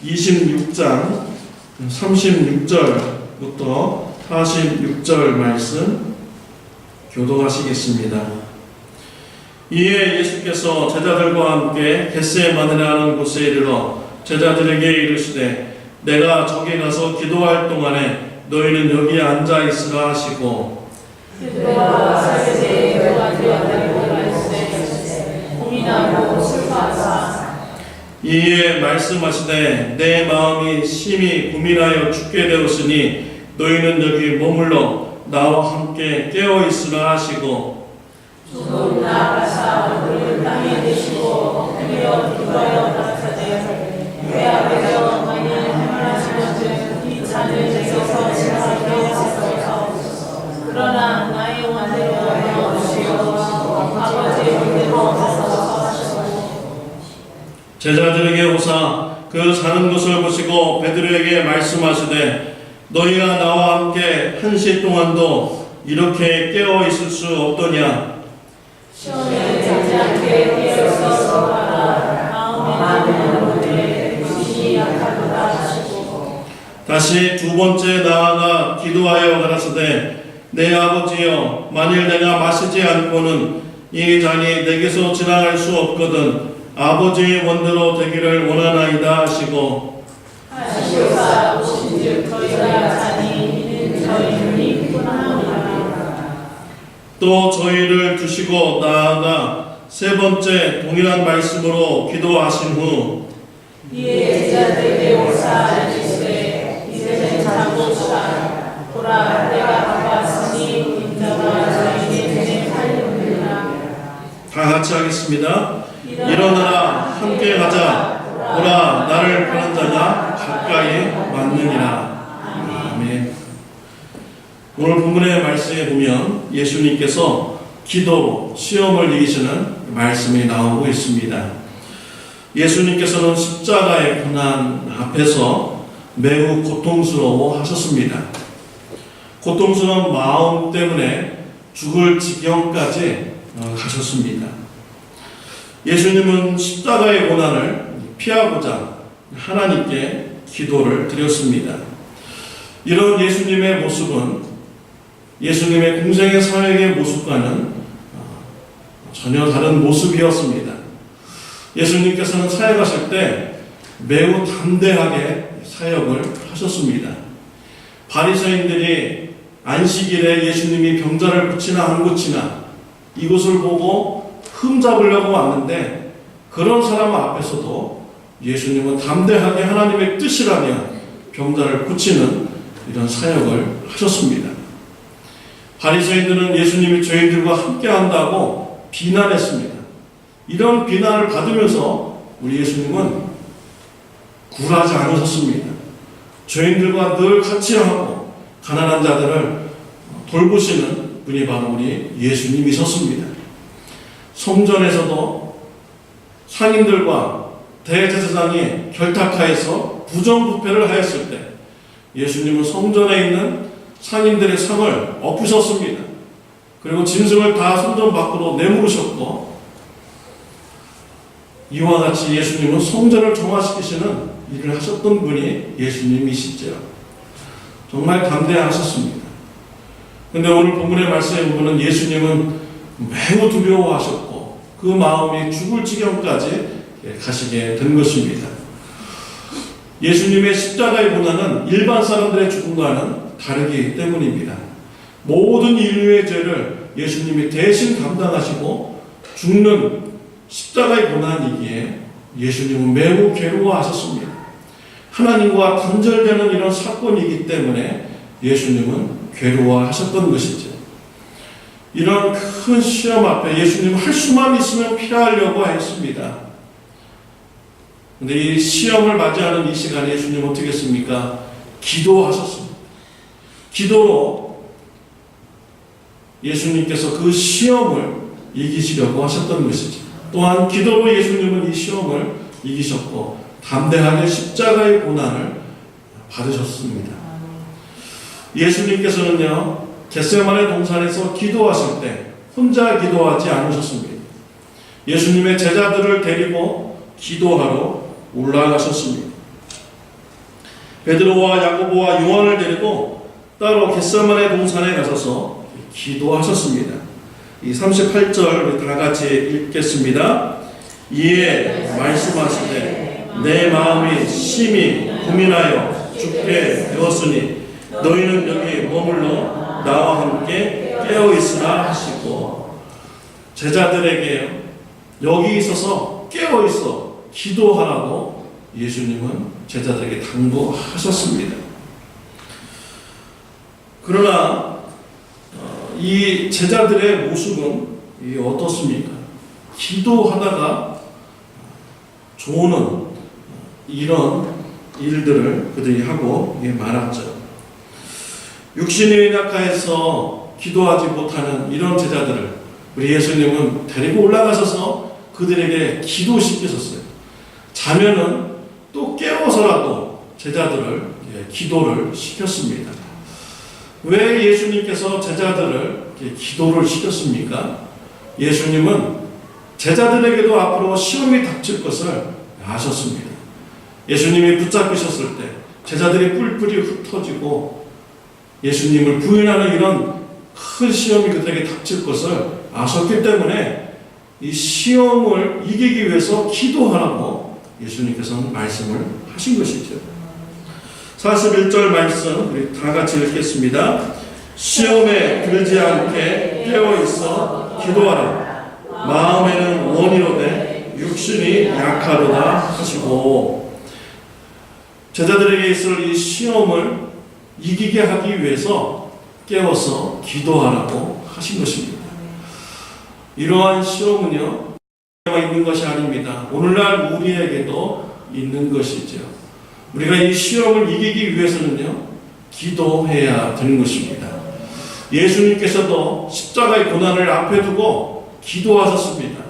26장 36절부터 46절 말씀 교독하시겠습니다. 이에 예수께서 제자들과 함께 겟세마네라는 곳에 이르러 제자들에게 이르시되 내가 저기 가서 기도할 동안에 너희는 여기 앉아 있으라 하시고 그들과 사제의 교가 되었다고 말씀하시되 고민하고 슬퍼하사 이에 말씀하시되 내 마음이 심히 고민하여 죽게 되었으니 너희는 여기 머물러 나와 함께 깨어 있으라 하시고 좀 나아가사 우리를 땅에 대시고 헤매어 기도하여 가라사대 내 아버지여 만일 행하시거든 이 잔을 내게서 지나가게 하소서. 그러나 나의 원대로 하여 주시옵소서. 아버지의 뜻대로 하소서. 제자들에게 오사 그 사는 것을 보시고 베드로에게 말씀하시되 너희가 나와 함께 1시 동안도 이렇게 깨어 있을 수 없더냐. 시온에 자지 않게 깨어서 가라. 마음에 오늘 무시 약하도다 하시고 다시 두 번째 나아가 기도하여 가라사대 내 아버지여 만일 내가 마시지 않고는 이 잔이 내게서 지나갈 수 없거든 아버지의 원대로 되기를 원하나이다 하시고 하시오사 오신즉 저희가 자니 이는 저희 눈이 피곤하오니라. 또 저희를 두시고 나아가 세 번째 동일한 말씀으로 기도하신 후 이에 제자들에게 오사 이르시되 이제는 자고 쉬라. 보라 내가 바빴으니 인자가 저희에게 눈에 팔리느니라. 다 같이 하겠습니다. 일어나라 함께 가자. 보라 나를 파는 자가 가까이 왔느니라. 아멘. 오늘 본문의 말씀에 보면 예수님께서 기도로 시험을 이기시는 말씀이 나오고 있습니다. 예수님께서는 십자가의 고난 앞에서 매우 고통스러워 하셨습니다. 고통스러운 마음 때문에 죽을 지경까지 가셨습니다. 예수님은 십자가의 고난을 피하고자 하나님께 기도를 드렸습니다. 이런 예수님의 모습은 예수님의 공생의 사역의 모습과는 전혀 다른 모습이었습니다. 예수님께서는 사역하실 때 매우 담대하게 사역을 하셨습니다. 바리새인들이 안식일에 예수님이 병자를 고치나 안 고치나 이것을 보고 흠잡으려고 왔는데 그런 사람 앞에서도 예수님은 담대하게 하나님의 뜻이라면 병자를 고치는 이런 사역을 하셨습니다. 바리새인들은 예수님이 죄인들과 함께 한다고 비난했습니다. 이런 비난을 받으면서 우리 예수님은 굴하지 않으셨습니다. 죄인들과 늘 같이 하고 가난한 자들을 돌보시는 분이 바로 우리 예수님이셨습니다. 성전에서도 상인들과 대제사장이 결탁하여서 부정부패를 하였을 때 예수님은 성전에 있는 상인들의 상을 엎으셨습니다. 그리고 짐승을 다 성전 밖으로 내모으셨고 이와 같이 예수님은 성전을 정화시키시는 일을 하셨던 분이 예수님이시죠. 정말 담대하셨습니다. 그런데 오늘 본문의 말씀에 보면 예수님은 매우 두려워하셨고 그 마음이 죽을 지경까지 가시게 된 것입니다. 예수님의 십자가의 고난은 일반 사람들의 죽음과는 다르기 때문입니다. 모든 인류의 죄를 예수님이 대신 감당하시고 죽는 십자가의 고난이기에 예수님은 매우 괴로워하셨습니다. 하나님과 단절되는 이런 사건이기 때문에 예수님은 괴로워하셨던 것이죠. 이런 큰 시험 앞에 예수님은 할 수만 있으면 피하려고 했습니다. 그런데 이 시험을 맞이하는 이 시간에 예수님은 어떻게 했습니까? 기도하셨습니다. 기도로 예수님께서 그 시험을 이기시려고 하셨던 것이죠. 또한 기도로 예수님은 이 시험을 이기셨고 담대하게 십자가의 고난을 받으셨습니다. 예수님께서는요 겟세마네 동산에서 기도하실 때 혼자 기도하지 않으셨습니다. 예수님의 제자들을 데리고 기도하러 올라가셨습니다. 베드로와 야고보와 요한을 데리고 따로 겟세마네 동산에 가셔서 기도하셨습니다. 이 38절 다 같이 읽겠습니다. 이에 말씀하시되 내 마음이 심히 고민하여 죽게 되었으니 너희는 여기 머물러 나와 함께 깨어있으라 하시고, 제자들에게 여기 있어서 깨어있어 기도하라고 예수님은 제자들에게 당부하셨습니다. 그러나 이 제자들의 모습은 어떻습니까? 기도하다가 조는 이런 일들을 그들이 하고 말았죠. 육신이 약해서 기도하지 못하는 이런 제자들을 우리 예수님은 데리고 올라가셔서 그들에게 기도시키셨어요. 자면은 또 깨워서라도 제자들을 기도를 시켰습니다. 왜 예수님께서 제자들을 기도를 시켰습니까? 예수님은 제자들에게도 앞으로 시험이 닥칠 것을 아셨습니다. 예수님이 붙잡히셨을 때 제자들이 뿔뿔이 흩어지고 예수님을 부인하는 이런 큰 시험이 그들에게 닥칠 것을 아셨기 때문에 이 시험을 이기기 위해서 기도하라고 예수님께서는 말씀을 하신 것이죠. 41절 말씀 우리 다 같이 읽겠습니다. 시험에 들지 않게 깨어있어 기도하라. 마음에는 원이로되 육신이 약하도다 하시고, 제자들에게 있을 이 시험을 이기게 하기 위해서 깨워서 기도하라고 하신 것입니다. 이러한 시험은요, 있는 것이 아닙니다. 오늘날 우리에게도 있는 것이죠. 우리가 이 시험을 이기기 위해서는요, 기도해야 되는 것입니다. 예수님께서도 십자가의 고난을 앞에 두고 기도하셨습니다.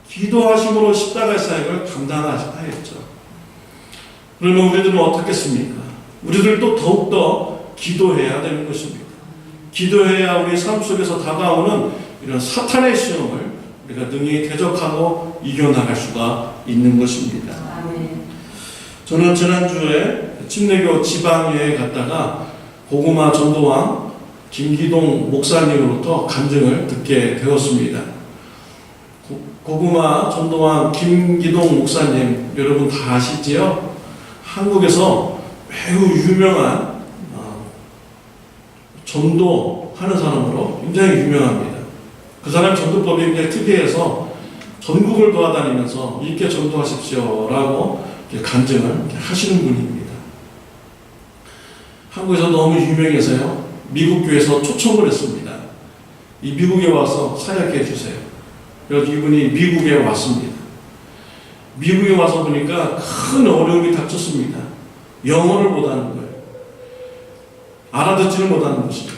기도하심으로 십자가의 사역을 감당하셨죠. 그러면 우리들은 어떻겠습니까? 우리들도 더욱더 기도해야 되는 것입니다. 기도해야 우리 삶 속에서 다가오는 이런 사탄의 시험을 우리가 능히 대적하고 이겨나갈 수가 있는 것입니다. 저는 지난주에 침례교 지방여행 갔다가 고구마 전도왕 김기동 목사님으로부터 간증을 듣게 되었습니다. 고구마 전도왕 김기동 목사님 여러분 다 아시지요? 한국에서 매우 유명한 전도하는 사람으로 굉장히 유명합니다. 그 사람 전도법이 굉장히 특이해서 전국을 돌아다니면서 이렇게 전도하십시오라고 간증을 하시는 분입니다. 한국에서 너무 유명해서요, 미국 교회에서 초청을 했습니다. 이 미국에 와서 사역해 주세요. 그래서 이분이 미국에 왔습니다. 미국에 와서 보니까 큰 어려움이 닥쳤습니다. 영어를 못하는 거예요. 알아듣지를 못하는 것입니다.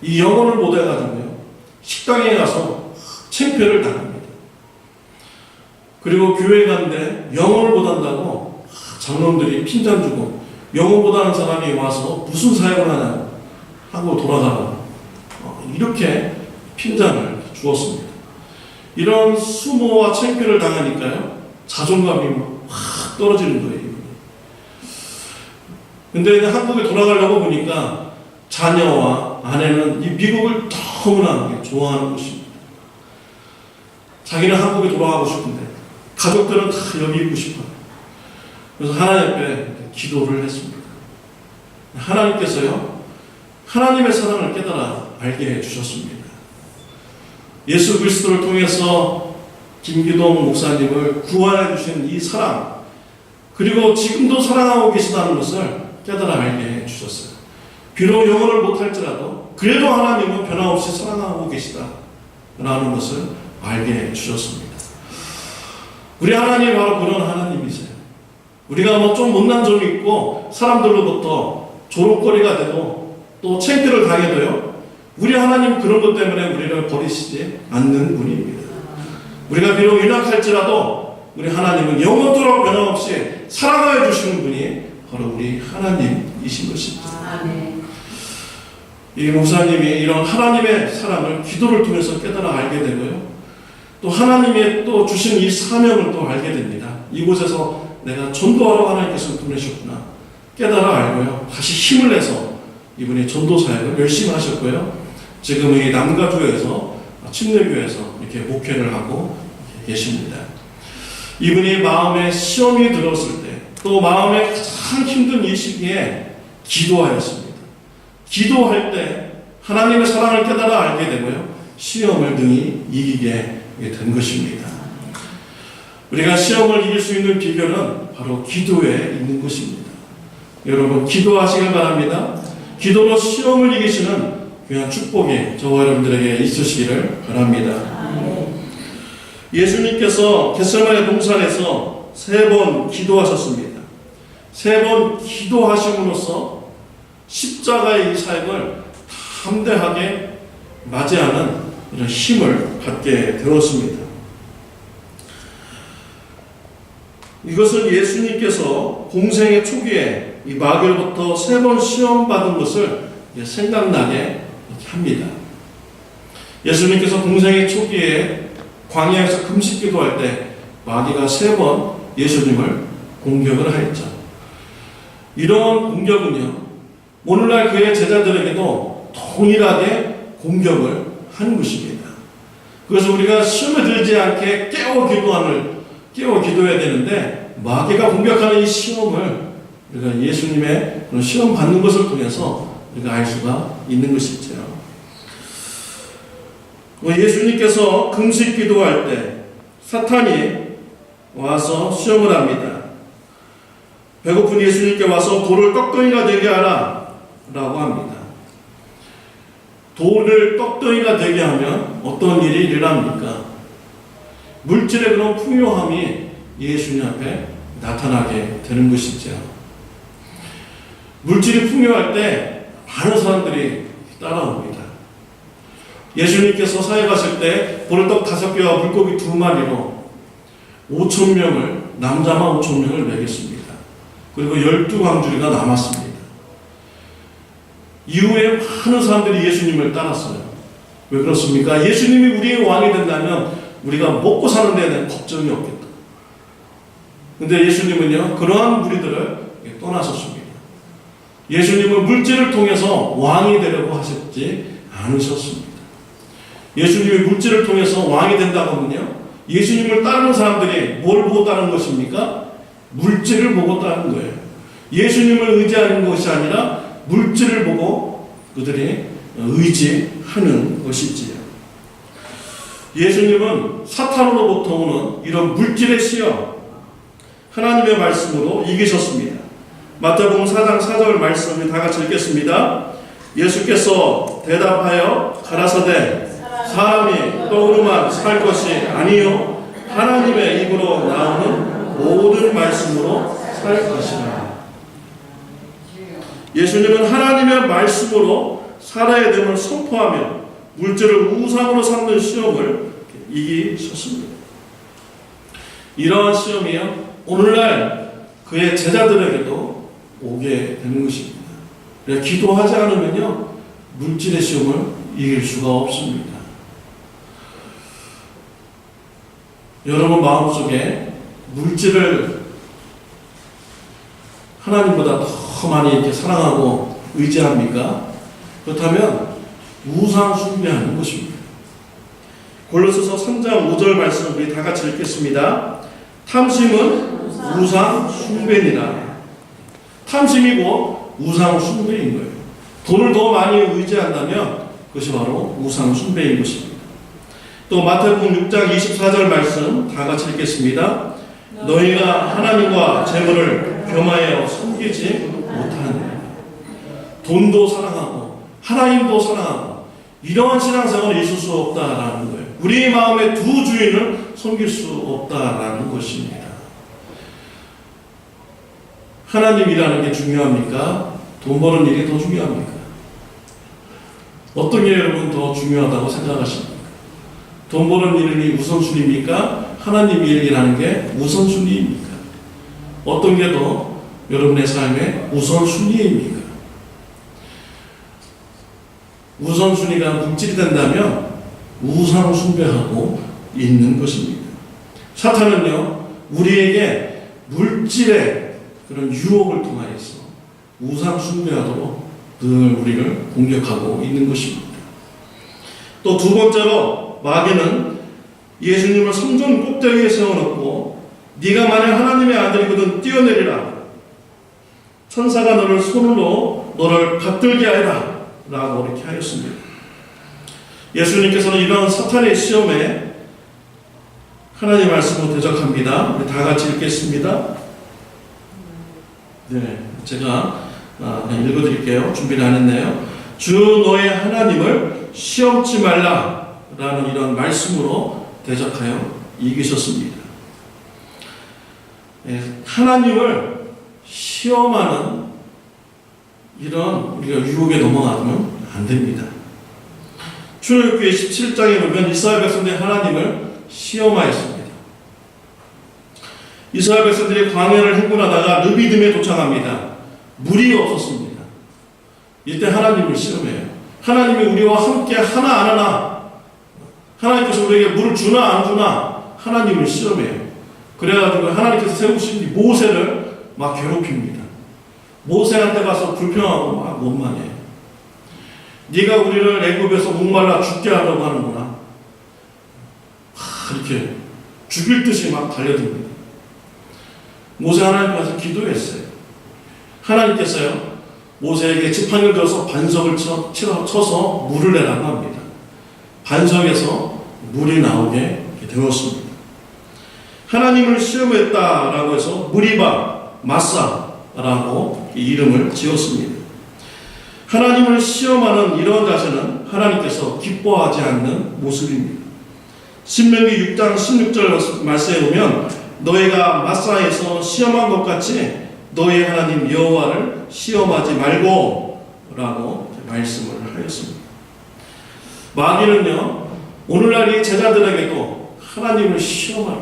이 영어를 못해가지고요, 식당에 가서 창피를 당합니다. 그리고 교회 갔는데 영어를 못한다고 장로들이 핀잔 주고, 영어 못하는 사람이 와서 무슨 사역을 하냐 하고 돌아가라, 이렇게 핀잔을 주었습니다. 이런 수모와 창피를 당하니까요, 자존감이 확 떨어지는 거예요. 근데 한국에 돌아가려고 보니까 자녀와 아내는 이 미국을 너무나 좋아하는 것입니다. 자기는 한국에 돌아가고 싶은데 가족들은 다 여기 있고 싶어요. 그래서 하나님 앞에 기도를 했습니다. 하나님께서요, 하나님의 사랑을 깨달아 알게 해주셨습니다. 예수 그리스도를 통해서 김기동 목사님을 구원해 주신 이 사랑, 그리고 지금도 사랑하고 계시다는 것을 깨달아 알게 해주셨어요. 비록 영어를 못할지라도 그래도 하나님은 변함없이 사랑하고 계시다라는 것을 알게 해주셨습니다. 우리 하나님이 바로 그런 하나님이세요. 우리가 뭐 좀 못난 점이 있고 사람들로부터 조롱거리가 되고 또 창피를 당해도요, 우리 하나님 그런 것 때문에 우리를 버리시지 않는 분입니다. 우리가 비록 연약할지라도 우리 하나님은 영원토록 변함없이 사랑하여 주시는 분이 바로 우리 하나님이신 것입니다. 이 목사님이 이런 하나님의 사랑을 기도를 통해서 깨달아 알게 되고요, 또 하나님의 또 주신 이 사명을 또 알게 됩니다. 이곳에서 내가 전도하러 하나님께서 보내셨구나. 깨달아 알고요. 다시 힘을 내서 이분이 전도 사역을 열심히 하셨고요. 지금 이 남가주에서 침례교회에서 이렇게 목회를 하고 계십니다. 이분이 마음에 시험이 들었을 때, 또 마음에 가장 힘든 이 시기에 기도하였습니다. 기도할 때 하나님의 사랑을 깨달아 알게 되고요. 시험을 능히 이기게 된 것입니다. 우리가 시험을 이길 수 있는 비결은 바로 기도에 있는 것입니다. 여러분, 기도하시길 바랍니다. 기도로 시험을 이기시는 귀한 축복이 저와 여러분들에게 있으시기를 바랍니다. 예수님께서 겟세마네 동산에서 3번 기도하셨습니다. 3번 기도하심으로써 십자가의 이 사역을 담대하게 맞이하는 이런 힘을 갖게 되었습니다. 이것은 예수님께서 공생의 초기에 이 마귀로부터 3번 시험받은 것을 생각나게 합니다. 예수님께서 공생의 초기에 광야에서 금식 기도할 때 마귀가 3번 예수님을 공격을 하였죠. 이런 공격은요, 오늘날 그의 제자들에게도 동일하게 공격을 하는 것입니다. 그래서 우리가 시험에 들지 않게 깨워 기도해야 되는데, 마귀가 공격하는 이 시험을 우리가 예수님의 그런 시험 받는 것을 통해서 우리가 알 수가 있는 것이죠. 예수님께서 금식 기도할 때 사탄이 와서 시험을 합니다. 배고픈 예수님께 와서 돌을 떡덩이가 되게 하라 라고 합니다. 돌을 떡덩이가 되게 하면 어떤 일이 일어납니까? 물질의 그런 풍요함이 예수님 앞에 나타나게 되는 것이죠. 물질이 풍요할 때 많은 사람들이 따라옵니다. 예수님께서 사역하실 때 보리떡 5개와 물고기 2마리로 5,000명을, 남자만 5,000명을 먹였습니다. 그리고 12광주리가 남았습니다. 이후에 많은 사람들이 예수님을 따랐어요. 왜 그렇습니까? 예수님이 우리의 왕이 된다면 우리가 먹고 사는 데에 대한 걱정이 없겠다. 근데 예수님은요, 그러한 무리들을 떠나셨습니다. 예수님은 물질을 통해서 왕이 되려고 하셨지 않으셨습니다. 예수님이 물질을 통해서 왕이 된다고 하면요, 예수님을 따르는 사람들이 뭘 보고 따르는 것입니까? 물질을 보고 따르는 거예요. 예수님을 의지하는 것이 아니라 물질을 보고 그들이 의지하는 것이지요. 예수님은 사탄으로부터 오는 이런 물질의 시험, 하나님의 말씀으로 이기셨습니다. 마태복음 4장 4절 말씀을 다 같이 읽겠습니다. 예수께서 대답하여 가라사대 사람이 떡으로만 살 것이 아니요 하나님의 입으로 나오는 모든 말씀으로 살 것이라. 예수님은 하나님의 말씀으로 살아야 됨을 선포하며 물질을 우상으로 삼는 시험을 이기셨습니다. 이러한 시험이요, 오늘날 그의 제자들에게도 오게 되는 것입니다. 기도하지 않으면요, 물질의 시험을 이길 수가 없습니다. 여러분 마음속에 물질을 하나님보다 더 많이 이렇게 사랑하고 의지합니까? 그렇다면 우상 숭배하는 것입니다. 골로새서 3장 5절 말씀 우리 다 같이 읽겠습니다. 탐심은 우상 숭배니라. 탐심이고 우상 숭배인 거예요. 돈을 더 많이 의지한다면 그것이 바로 우상 숭배인 것입니다. 또 마태복음 6장 24절 말씀 다 같이 읽겠습니다. 너희가 하나님과 재물을 겸하여 섬기지 못하느냐. 돈도 사랑하고 하나님도 사랑하고 이러한 신앙생활을 있을 수 없다라는 거예요. 우리의 마음의 두 주인을 섬길 수 없다라는 것입니다. 하나님이라는 게 중요합니까? 돈 버는 일이 더 중요합니까? 어떤 게 여러분 더 중요하다고 생각하십니까? 돈 버는 일이 우선순위입니까? 하나님 일이라는 게 우선순위입니까? 어떤 게 더 여러분의 삶의 우선순위입니까? 우선순위가 물질이 된다면 우상 숭배하고 있는 것입니다. 사탄은요, 우리에게 물질의 그런 유혹을 통하여서 우상 숭배하도록 늘 우리를 공격하고 있는 것입니다. 또 두 번째로 마귀는 예수님을 성전 꼭대기에 세워놓고 네가 만약 하나님의 아들이거든 뛰어내리라. 천사가 너를 손으로 너를 받들게 하리라 라고 이렇게 하였습니다. 예수님께서는 이런 사탄의 시험에 하나님 말씀으로 대적합니다. 우리 다 같이 읽겠습니다. 네, 제가 읽어드릴게요. 준비를 안 했네요. 주 너의 하나님을 시험치 말라 라는 이런 말씀으로 대적하여 이기셨습니다. 네, 하나님을 시험하는 이런 우리가 유혹에 넘어가면 안 됩니다. 출애굽기 17장에 보면 이스라엘 백성들이 하나님을 시험하였습니다. 이스라엘 백성들이 광야를 행군하다가 르비딤에 도착합니다. 물이 없었습니다. 이때 하나님을 시험해요. 하나님이 우리와 함께 하나 안 하나, 하나님께서 우리에게 물을 주나 안 주나 하나님을 시험해요. 그래가지고 하나님께서 세우신 모세를 막 괴롭힙니다. 모세한테 가서 불평하고 막 원망해요. 네가 우리를 애굽에서 목말라 죽게 하려고 하는구나. 이렇게 죽일 듯이 막 달려듭니다. 모세 하나님 가서 기도했어요. 하나님께서요 모세에게 지팡이를 들어서 반석을 쳐서 물을 내라고 합니다. 반석에서 물이 나오게 되었습니다. 하나님을 시험했다라고 해서 무리바 마사라고 이름을 지었습니다. 하나님을 시험하는 이런 자세는 하나님께서 기뻐하지 않는 모습입니다. 신명기 6장 16절 말씀에 보면 너희가 마사에서 시험한 것 같이 너희 하나님 여호와를 시험하지 말고 라고 말씀을 하였습니다. 마귀는요 오늘날 이 제자들에게도 하나님을 시험하라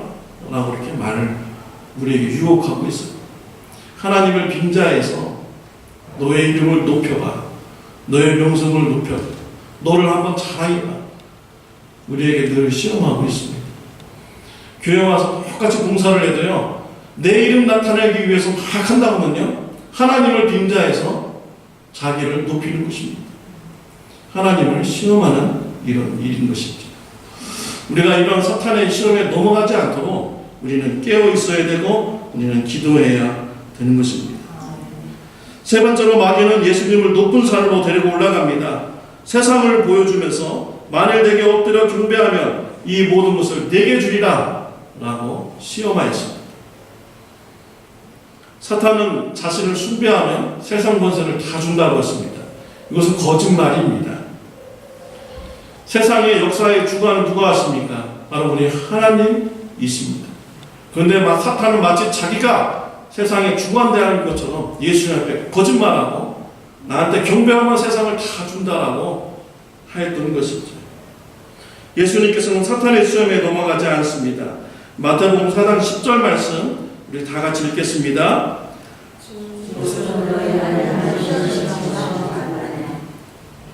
라고 이렇게 말을 우리에게 유혹하고 있어요. 하나님을 빙자해서 너의 이름을 높여봐, 너의 명성을 높여, 너를 한번 자랑해봐, 우리에게 늘 시험하고 있습니다. 교회 와서 똑같이 봉사를 해도요 내 이름 나타내기 위해서 막 한다 보면요 하나님을 빙자해서 자기를 높이는 것입니다. 하나님을 시험하는 이런 일인 것입니다. 우리가 이런 사탄의 시험에 넘어가지 않도록 우리는 깨어 있어야 되고 우리는 기도해야 되는 것입니다. 세 번째로 마귀는 예수님을 높은 산으로 데리고 올라갑니다. 세상을 보여주면서 만일 내게 엎드려 경배하면 이 모든 것을 내게 주리라 라고 시험하였습니다. 사탄은 자신을 숭배하면 세상 권세를 다 준다고 했습니다. 이것은 거짓말입니다. 세상의 역사의 주관은 누가 하십니까? 바로 우리 하나님이십니다. 그런데 사탄은 마치 자기가 세상의 주관대하는 것처럼 예수님 앞에 거짓말하고 나한테 경배하면 세상을 다 준다라고 하였던 것이죠. 예수님께서는 사탄의 시험에 넘어가지 않습니다. 마태복음 4장 10절 말씀 우리 다 같이 읽겠습니다.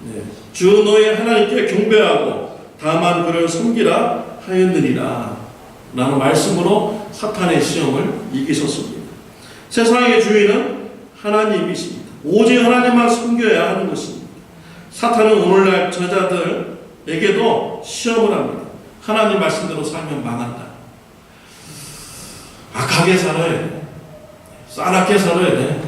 네. 주 너의 하나님께 경배하고 다만 그를 섬기라 하였느니라 라는 말씀으로 사탄의 시험을 이기셨습니다. 세상의 주인은 하나님이십니다. 오직 하나님만 섬겨야 하는 것입니다. 사탄은 오늘날 저자들에게도 시험을 합니다. 하나님 말씀대로 살면 망한다. 악하게 살아야 돼. 싸납게 살아야 돼.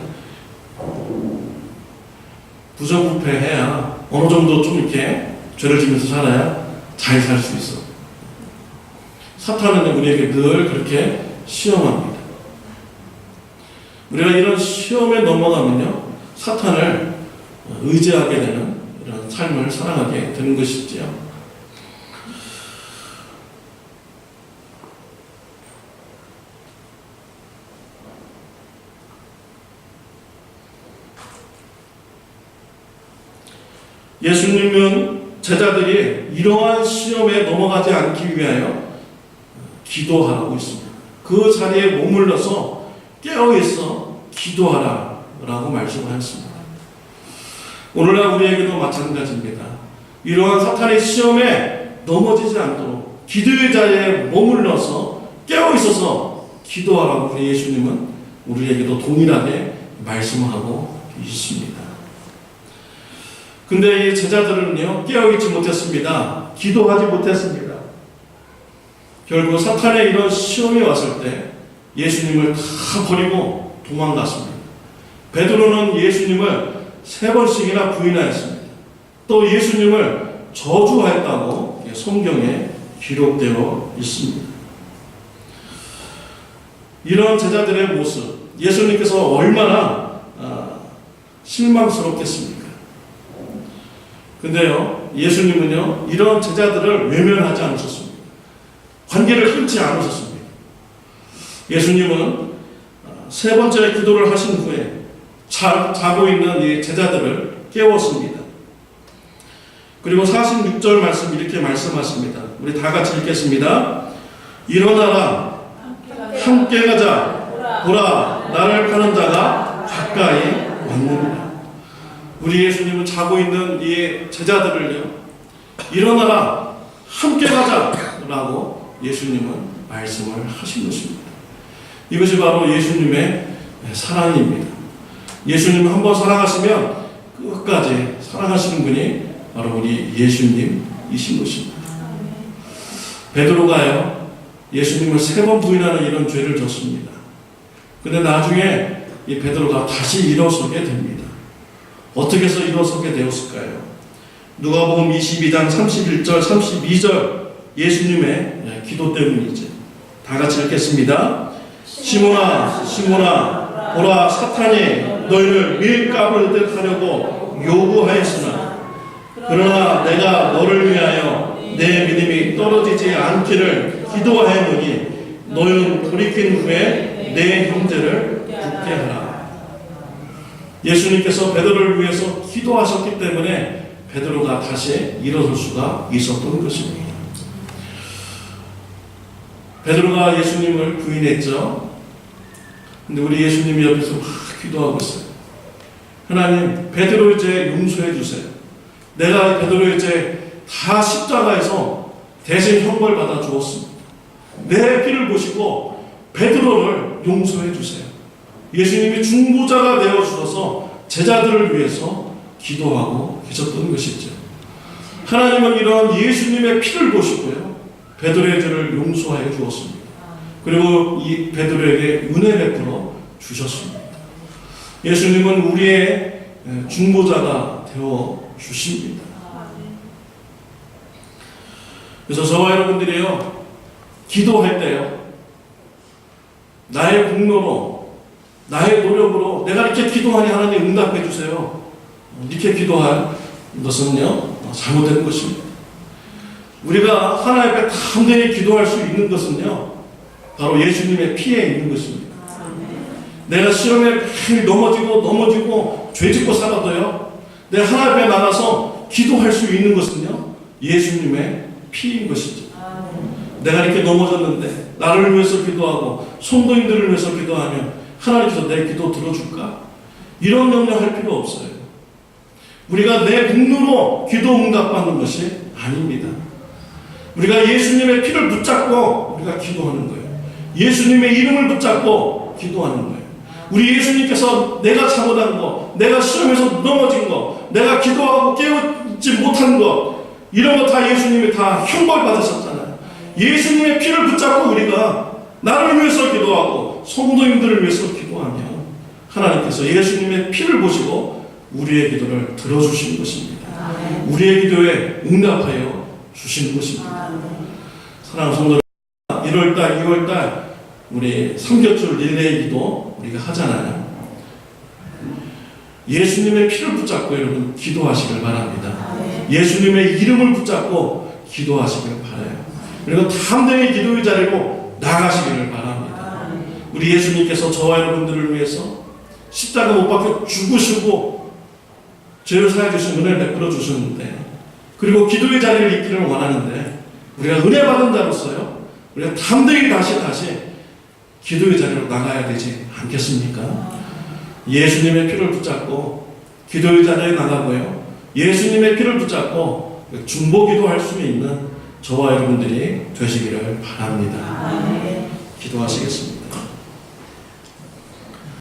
부정부패해야 어느 정도 좀 이렇게 죄를 지면서 살아야 잘 살 수 있어. 사탄은 우리에게 늘 그렇게 시험합니다. 우리가 이런 시험에 넘어가면요 사탄을 의지하게 되는 이런 삶을 살아가게 되는 것이지요. 예수님은 제자들이 이러한 시험에 넘어가지 않기 위하여 기도하라고 있습니다. 그 자리에 머물러서 깨어있어 기도하라 라고 말씀하셨습니다. 오늘날 우리에게도 마찬가지입니다. 이러한 사탄의 시험에 넘어지지 않도록 기도의 자리에 머물러서 깨어있어서 기도하라고 우리 예수님은 우리에게도 동일하게 말씀하고 있습니다. 근데 이 제자들은요, 깨어있지 못했습니다. 기도하지 못했습니다. 결국 사탄의 이런 시험이 왔을 때 예수님을 다 버리고 도망갔습니다. 베드로는 예수님을 3번씩이나 부인하였습니다. 또 예수님을 저주하였다고 성경에 기록되어 있습니다. 이런 제자들의 모습, 예수님께서 얼마나 실망스럽겠습니까? 근데요, 예수님은요, 이런 제자들을 외면하지 않으셨습니다. 관계를 끊지 않으셨습니다. 예수님은 3번째 기도를 하신 후에 자고 있는 이 제자들을 깨웠습니다. 그리고 46절 말씀 이렇게 말씀하십니다. 우리 다 같이 읽겠습니다. 일어나라, 함께 가자. 보라, 나를 파는 자가 가까이 왔느니라. 우리 예수님은 자고 있는 이 제자들을요, 일어나라, 함께 가자 라고 예수님은 말씀을 하신 것입니다. 이것이 바로 예수님의 사랑입니다. 예수님을 한번 사랑하시면 끝까지 사랑하시는 분이 바로 우리 예수님이신 것입니다. 베드로가요, 예수님을 3번 부인하는 이런 죄를 졌습니다. 근데 나중에 이 베드로가 다시 일어서게 됩니다. 어떻게 해서 일어서게 되었을까요? 누가복음 22장 31절 32절 예수님의 기도 때문이죠. 다 같이 읽겠습니다. 시몬아, 시몬아, 보라, 사탄이 너희를 밀가부를 듯 하려고 요구하였으나 그러나 내가 너를 위하여 내 믿음이 떨어지지 않기를 기도하였노니 너희는 돌이킨 후에 내 형제를 죽게 하라. 예수님께서 베드로를 위해서 기도하셨기 때문에 베드로가 다시 일어설 수가 있었던 것입니다. 베드로가 예수님을 부인했죠. 근데 우리 예수님이 옆에서 막 기도하고 있어요. 하나님, 베드로 이제 용서해 주세요. 내가 베드로 이제 다 십자가에서 대신 형벌 받아 주었습니다. 내 피를 보시고 베드로를 용서해 주세요. 예수님이 중보자가 되어 주셔서 제자들을 위해서 기도하고 계셨던 것이죠. 하나님은 이런 예수님의 피를 보시고요, 베드로의 죄를 용서하여 주었습니다. 그리고 이 베드로에게 은혜 베풀어 주셨습니다. 예수님은 우리의 중보자가 되어 주십니다. 그래서 저와 여러분들이요, 기도할 때요, 나의 공로로, 나의 노력으로 내가 이렇게 기도하니 하나님 응답해 주세요, 이렇게 기도할 것은요, 잘못된 것입니다. 우리가 하나님 앞에 담대히 기도할 수 있는 것은요, 바로 예수님의 피에 있는 것입니다. 내가 시험에 매일 넘어지고 죄짓고 살아도요, 내가 하나님 앞에 나가서 기도할 수 있는 것은요, 예수님의 피인 것이죠. 내가 이렇게 넘어졌는데 나를 위해서 기도하고 성도님들을 위해서 기도하면 하나님께서 내 기도 들어줄까? 이런 염려할 필요 없어요. 우리가 내 공로로 기도 응답받는 것이 아닙니다. 우리가 예수님의 피를 붙잡고 우리가 기도하는 거예요. 예수님의 이름을 붙잡고 기도하는 거예요. 우리 예수님께서 내가 잘못한 거, 내가 시험에서 넘어진 거, 내가 기도하고 깨우지 못한 거, 이런 거 다 예수님이 다 형벌 받으셨잖아요. 예수님의 피를 붙잡고 우리가 나를 위해서 기도하고 성도님들을 위해서 기도하면 하나님께서 예수님의 피를 보시고 우리의 기도를 들어주시는 것입니다. 우리의 기도에 응답하여 주시는 것입니다. 사랑하는 성도들, 1월달, 2월달 우리 삼겹줄 릴레이 기도 우리가 하잖아요. 예수님의 피를 붙잡고 여러분 기도하시길 바랍니다. 예수님의 이름을 붙잡고 기도하시길 바라요. 그리고 담대히 기도의 자리로 나가시기를 바랍니다. 우리 예수님께서 저와 여러분들을 위해서 십자가 못 박혀 죽으시고 죄를 사해 주신 은혜를 베풀어 주셨는데, 그리고 기도의 자리를 있기를 원하는데, 우리가 은혜 받은 자로서요, 우리가 담대히 다시 기도의 자리로 나가야 되지 않겠습니까? 예수님의 피를 붙잡고 기도의 자리에 나가고요, 예수님의 피를 붙잡고 중보 기도할 수 있는 저와 여러분들이 되시기를 바랍니다. 기도하시겠습니다.